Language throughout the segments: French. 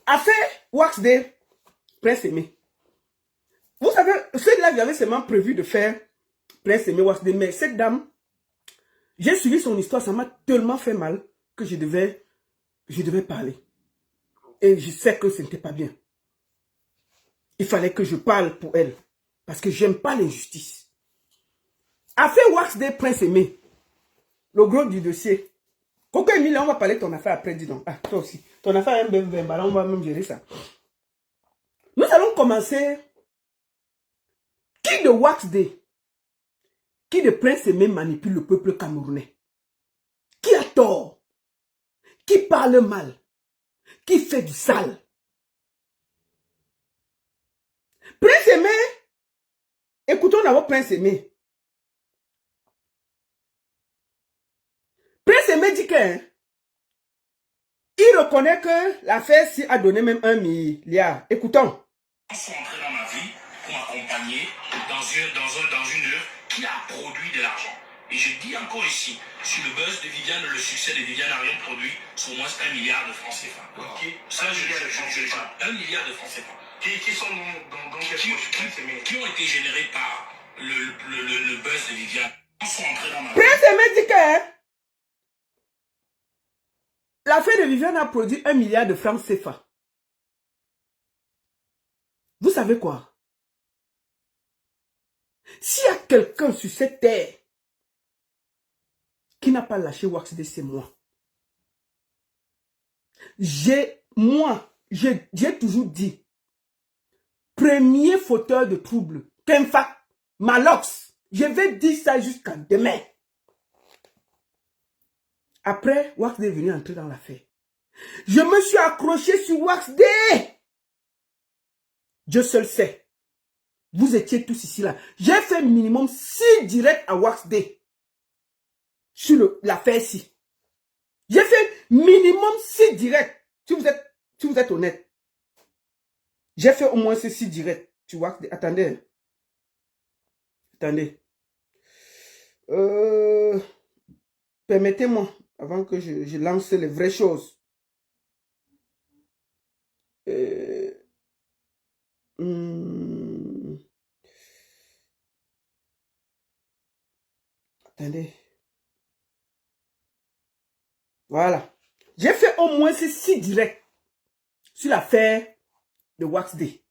a fait Wax Day Prince Aimé. Vous savez, celui-là, j'avais seulement prévu de faire Prince Aimé Wax Day, mais cette dame, j'ai suivi son histoire, ça m'a tellement fait mal que je devais parler. Et je sais que ce n'était pas bien. Il fallait que je parle pour elle. Parce que j'aime pas l'injustice. A fait Wax Day Prince Aimé. Le gros du dossier. Coco Emile, on va parler de ton affaire après, dis donc. Ah, toi aussi. Ton affaire est un ballon, on va même gérer ça. Nous allons commencer. Qui de Wax Day, qui de Prince Aimé manipule le peuple camerounais? Qui a tort? Qui parle mal? Qui fait du sale? Prince Aimé, écoutons d'abord Prince Aimé. Prince Aimé dit que il reconnaît que l'affaire ci a donné même 1 milliard. Écoutons. Ils sont entrés dans ma vie pour m'accompagner dans une œuvre qui a produit de l'argent. Et je dis encore ici, sur le buzz de Viviane, le succès de Viviane a rien produit, c'est au moins 1 milliard de francs CFA. Okay. Ça, 1 milliard de francs CFA. Qui sont qui ont été générés par le buzz de Viviane. Ils sont entrés dans ma vie. Prince Aimé dit que l'affaire de Viviane a produit 1 milliard de francs CFA. Vous savez quoi? S'il y a quelqu'un sur cette terre qui n'a pas lâché Wax Day, c'est moi. J'ai toujours dit, premier fauteur de troubles, Kenfa, Malox, je vais dire ça jusqu'à demain. Après, Wax Day est venu entrer dans l'affaire. Je me suis accroché sur Wax Day. Dieu seul sait. Vous étiez tous ici là. J'ai fait minimum 6 directs à Wax Day. Sur l'affaire-ci. J'ai fait minimum 6 directs. Si vous êtes honnête. J'ai fait au moins ces 6 directs sur Wax Day. Attendez. Attendez. Permettez-moi, avant que je lance les vraies choses. Attendez. Voilà. J'ai fait au moins ces 6 directs sur l'affaire de Wax Day.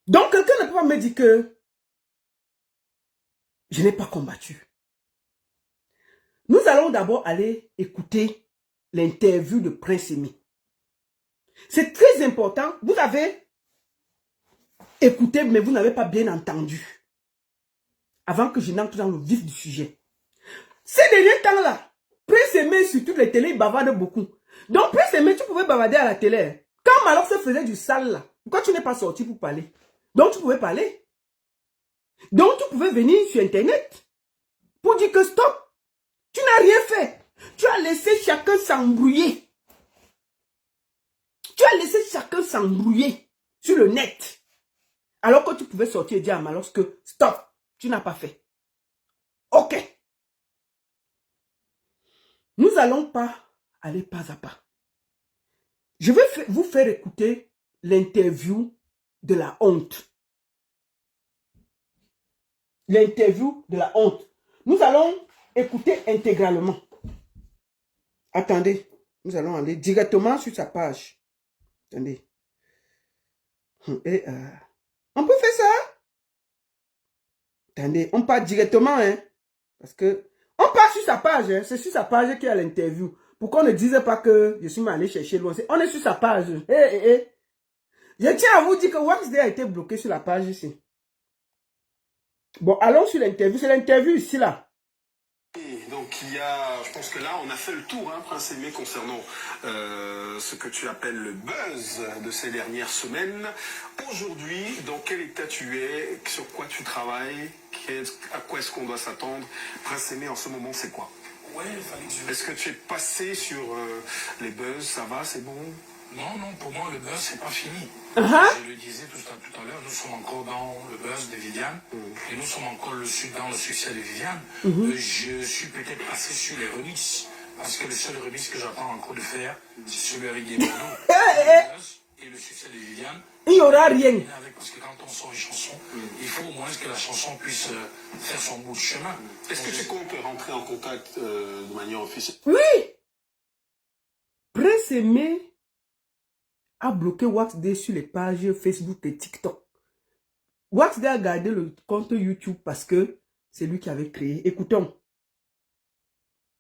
Donc, quelqu'un ne peut pas me dire que je n'ai pas combattu. Nous allons d'abord aller écouter l'interview de Prince Aimé. C'est très important. Vous avez écouté, mais vous n'avez pas bien entendu. Avant que je n'entre dans le vif du sujet. Ces derniers temps-là, Prince Aimé sur toutes les télés, il bavarde beaucoup. Donc Prince Aimé, tu pouvais bavarder à la télé. Quand Malox se faisait du sale là, pourquoi tu n'es pas sorti pour parler? Donc tu pouvais parler. Donc tu pouvais venir sur internet pour dire que stop. Tu n'as rien fait. Tu as laissé chacun s'embrouiller. Tu as laissé chacun s'embrouiller sur le net. Alors que tu pouvais sortir et dire à Malox que stop, tu n'as pas fait. Ok. Nous n'allons pas aller pas à pas. Je vais vous faire écouter l'interview de la honte. L'interview de la honte. Nous allons écouter intégralement. Attendez. Nous allons aller directement sur sa page. Attendez. Et, on peut faire ça? Attendez, on part directement, hein. Parce que on part sur sa page, hein. C'est sur sa page qu'il y a l'interview. Pour qu'on ne dise pas que je suis allé chercher loin. On est sur sa page. Je tiens à vous dire que Wax Day a été bloqué sur la page ici. Bon, allons sur l'interview. C'est l'interview ici, là. Donc je pense que là on a fait le tour, hein, Prince Aimé, concernant ce que tu appelles le buzz de ces dernières semaines. Aujourd'hui, dans quel état tu es, sur quoi tu travailles, à quoi est-ce qu'on doit s'attendre? Prince Aimé, en ce moment, c'est quoi? Ouais, il fallait que je... Est-ce que tu es passé sur les buzz, ça va, c'est bon? Non, pour moi, le buzz, c'est pas fini. Je le disais tout à l'heure, nous sommes encore dans le buzz de Viviane, et nous sommes encore dans le succès de Viviane. Je suis peut-être passé sur les remixes, parce que le seul remise que j'attends en cours de faire, c'est celui avec des mots. Et le succès de Viviane. Il n'y aura rien. Parce que quand on sort une chanson, il faut au moins que la chanson puisse faire son bout de chemin. Est-ce que tu comptes rentrer en contact de manière officielle? Oui. Prince Aimé a bloqué Waxday sur les pages Facebook et TikTok. Waxday a gardé le compte YouTube parce que c'est lui qui avait créé. Écoutons.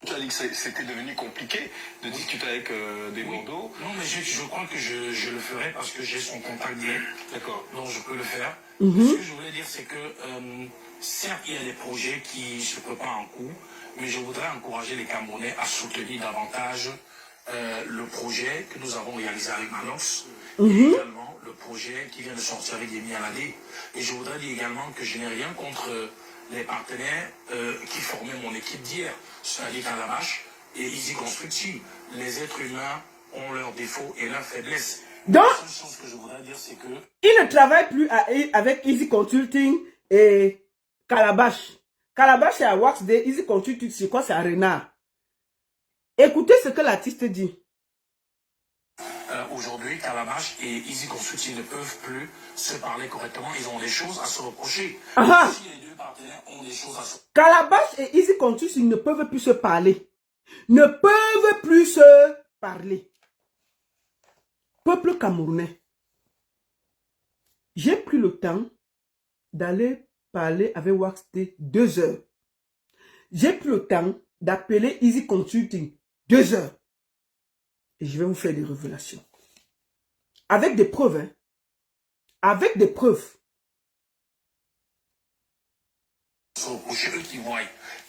Tu as dit que c'était devenu compliqué de discuter avec des Bordeaux. Non, mais je crois que je le ferai parce que j'ai son contact direct. D'accord. Donc je peux le faire. Ce que je voulais dire, c'est que certes, il y a des projets qui ne se préparent en cours, mais je voudrais encourager les Camerounais à soutenir davantage le projet que nous avons réalisé avec Malox et également le projet qui vient de sortir avec Yemi Alade. Et je voudrais dire également que je n'ai rien contre les partenaires qui formaient mon équipe d'hier, c'est-à-dire Calabash et Easy Constructing. Les êtres humains ont leurs défauts et leurs faiblesses. Donc, la seule chose que je voudrais dire, c'est que il ne travaille plus avec Easy Consulting et Calabash. Calabash c'est à Waxday, Easy Consulting, c'est quoi? C'est à Renard. Écoutez ce que l'artiste dit. Aujourd'hui, Calabash et Easy Consulting ne peuvent plus se parler correctement. Ils ont des choses à se reprocher. Si les deux partenaires ont des choses à se reprocher. Calabash et Easy Consulting ne peuvent plus se parler. Ne peuvent plus se parler. Peuple camerounais, j'ai pris le temps d'aller parler avec Waxday 2 heures. J'ai pris le temps d'appeler Easy Consulting 2 heures. Et je vais vous faire des révélations. Avec des preuves. Hein? Avec des preuves. Se reprocher, eux qui voient.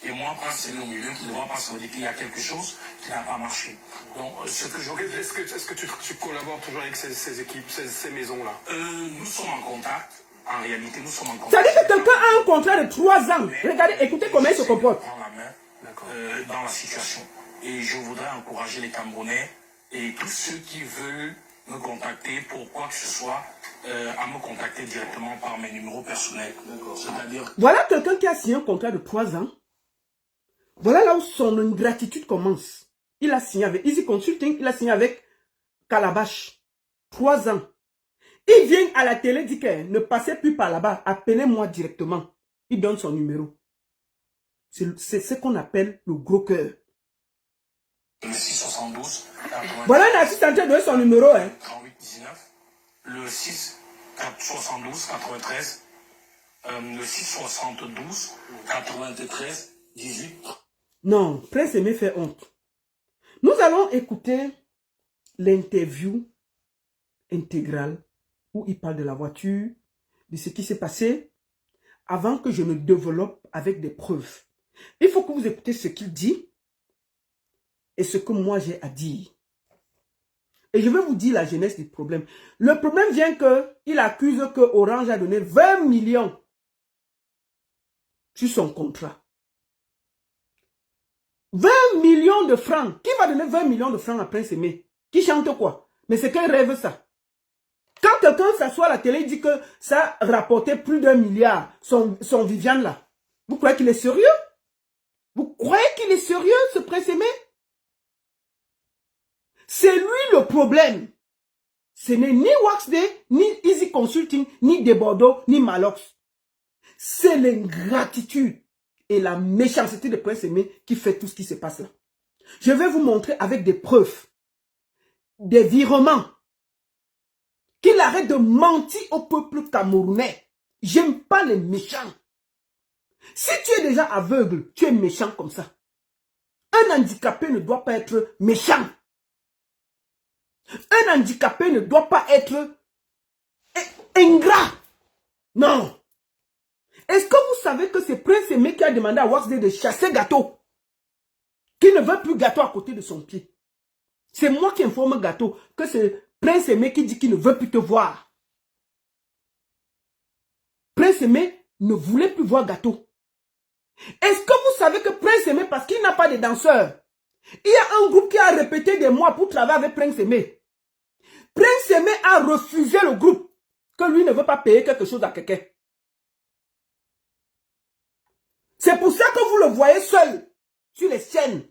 Et moi, quand c'est au milieu qui ne voit pas, ça veut dire qu'il y a quelque chose qui n'a pas marché. Donc, ce que je... Est-ce que tu collabores toujours avec ces équipes, ces maisons-là? Nous sommes en contact. En réalité, nous sommes en contact. Ça veut dire que quelqu'un a un contrat de 3 ans. Regardez, écoutez comment il se comporte. Prendre la main dans la situation. Et je voudrais encourager les Camerounais et tous ceux qui veulent me contacter pour quoi que ce soit, à me contacter directement par mes numéros personnels. C'est-à-dire... Voilà quelqu'un qui a signé un contrat de 3 ans. Voilà là où son ingratitude commence. Il a signé avec Easy Consulting, il a signé avec Calabash. 3 ans. Il vient à la télé, dit que ne passez plus par là-bas, appelez-moi directement. Il donne son numéro. C'est ce qu'on appelle le gros cœur. Le 672. Voilà un artiste en train de donner son numéro. Hein. 38 19. Le 6 72 93. Le 672 93 18. Non, Prince Aimé fait honte. Nous allons écouter l'interview intégrale où il parle de la voiture, de ce qui s'est passé, avant que je ne développe avec des preuves. Il faut que vous écoutez ce qu'il dit et ce que moi j'ai à dire. Et je vais vous dire la genèse du problème. Le problème vient qu'il accuse que Orange a donné 20 millions sur son contrat. 20 millions de francs. Qui va donner 20 millions de francs à Prince Aimé? Qui chante quoi? Mais c'est quel rêve ça? Quand quelqu'un s'assoit à la télé et dit que ça rapportait plus d'1 milliard, son Viviane là, vous croyez qu'il est sérieux? Vous croyez qu'il est sérieux, ce Prince Aimé? C'est lui le problème. Ce n'est ni Waxday, ni Easy Consulting, ni De Bordeaux, ni Malox. C'est l'ingratitude et la méchanceté de Prince Aimé qui fait tout ce qui se passe là. Je vais vous montrer avec des preuves, des virements, qu'il arrête de mentir au peuple camerounais. J'aime pas les méchants. Si tu es déjà aveugle, tu es méchant comme ça. Un handicapé ne doit pas être méchant. Un handicapé ne doit pas être ingrat. Non. Est-ce que vous savez que c'est Prince Aimé qui a demandé à Waxday de chasser Gâteau? Qui ne veut plus Gâteau à côté de son pied. C'est moi qui informe Gâteau que c'est Prince Aimé qui dit qu'il ne veut plus te voir. Prince Aimé ne voulait plus voir Gâteau. Est-ce que vous savez que Prince Aimé, parce qu'il n'a pas de danseurs, il y a un groupe qui a répété des mois pour travailler avec Prince Aimé. Prince Aimé a refusé le groupe, que lui ne veut pas payer quelque chose à quelqu'un. C'est pour ça que vous le voyez seul sur les chaînes.